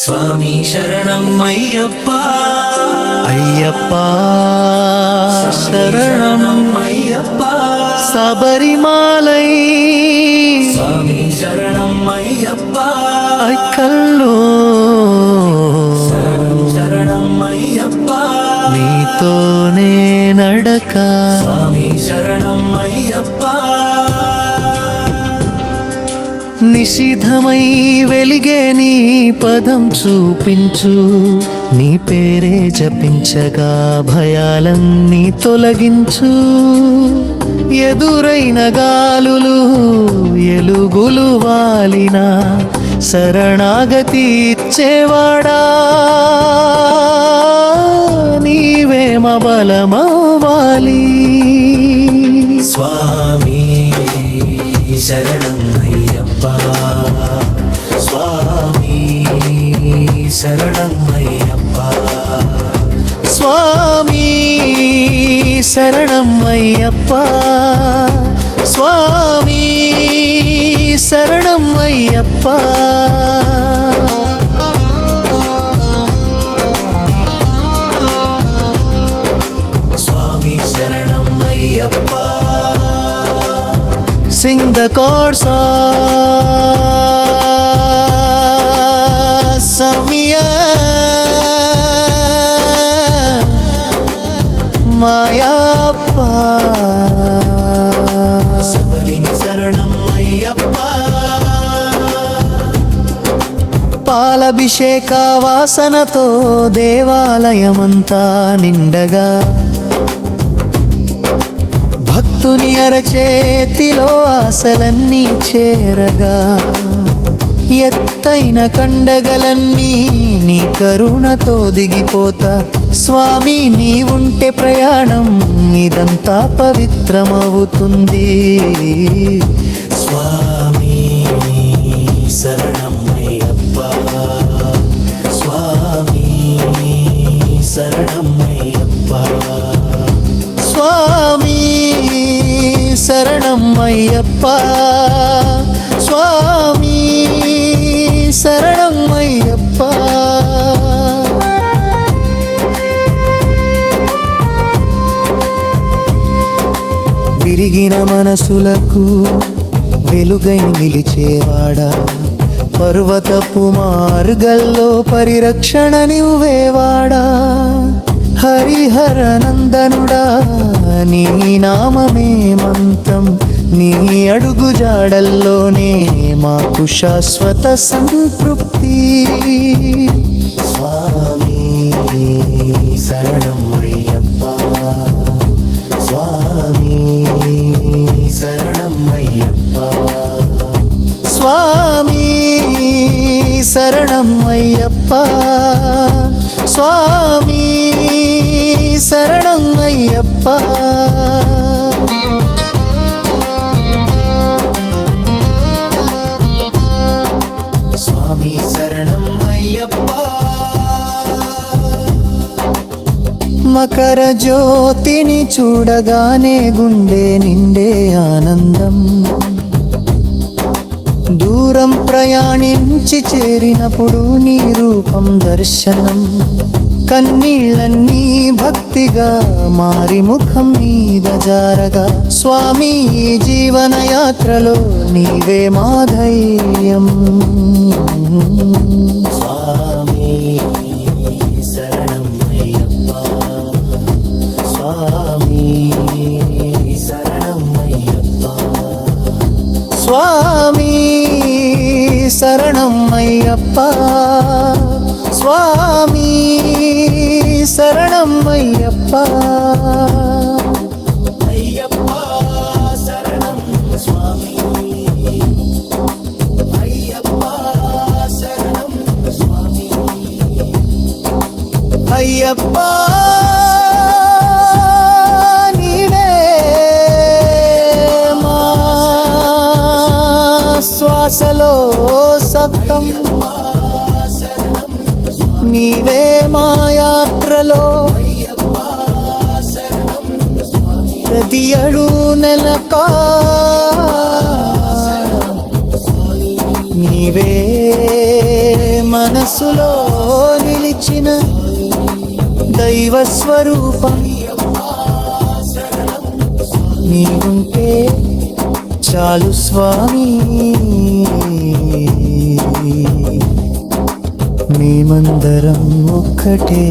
స్వామి శరణం అయ్యప్ప అయ్యప్ప శరణం అయ్యప్ప శబరిమలై స్వామి శరణం అయ్యప్ప అక్కల్లో శరణం అయ్యప్ప నీతోనే నడక స్వామి శరణం అయ్యప్ప నిషిధమై వెలిగే నీ పదం చూపించు, నీ పేరే జపించగా భయాలన్నీ తొలగించు. ఎదురైన గాలులు ఎలుగులు వాలిన శరణాగతి ఇచ్చేవాడా, నీవే మా బలమవ్వాలి. స్వామి శరణం అయ్యప్ప స్వామి శరణం అయ్యప్ప స్వామి శరణం అయ్యప్ప స్వామి శరణం అయ్యప్ప. స్వామి శరణం Ayyappa Sing the chords of Samia Mayappa శబరిని శరణం అయ్యప్ప పాలభిషేక వాసనతో దేవాలయమంతా నిండగా, భక్తుని అరచేతిలో ఆశలన్నీ చేరగా, ఎత్తైన కండగలన్నీ నీ కరుణతో దిగిపోతా. స్వామి నీ ఉంటే ప్రయాణం ఇదంతా పవిత్రమవుతుంది. స్వామి శరణం అయ్యప్ప స్వామి శరణం అయ్యప్ప స్వామి శరణం అయ్యప్ప స్వామి శరణం అయ్యప్ప. విరిగిన మనసులకు వెలుగై నిలిచేవాడా, పర్వతపు మార్గల్లో పరిరక్షణ నువ్వేవాడా. హరిహర నందనుడా నీ నామమే మంత్రం, నీ అడుగు జాడల్లోనే మాకు శాశ్వత సంతృప్తి. స్వామి శరణం అయ్యప్ప స్వామి శరణం అయ్యప్ప స్వామి శరణం అయ్యప్ప స్వామి శరణం అయ్యప్ప. స్వామి శరణం అయ్యప్ప మకర జ్యోతిని చూడగానే గుండె నిండే ఆనందం, దూరం ప్రయాణించి చేరినప్పుడు నీ రూపం దర్శనం. కన్నీళ్ళన్నీ భక్తిగా మారి ముఖం మీద జారగా, స్వామి ఈ జీవన యాత్రలో నీవే మా ధైర్యం. స్వామి శరణం అయ్యప్ప స్వామి శరణం అయ్యప్ప స్వామి శరణం అయ్యప్ప స్వామి శరణం అయ్యప్ప. అయ్యప్ప శరణం స్వామి అయ్యప్ప శరణం స్వామి అయ్యప్ప నీవే మా శ్వాసలో సప్తం, నీవే మా యాత్రలో ప్రతి అడుగు నెలకా, నీవే మా మనసులో నిలిచిన దైవ స్వరూపం నీవుంటే చాలు స్వామి మేమందరం ఒక్కటే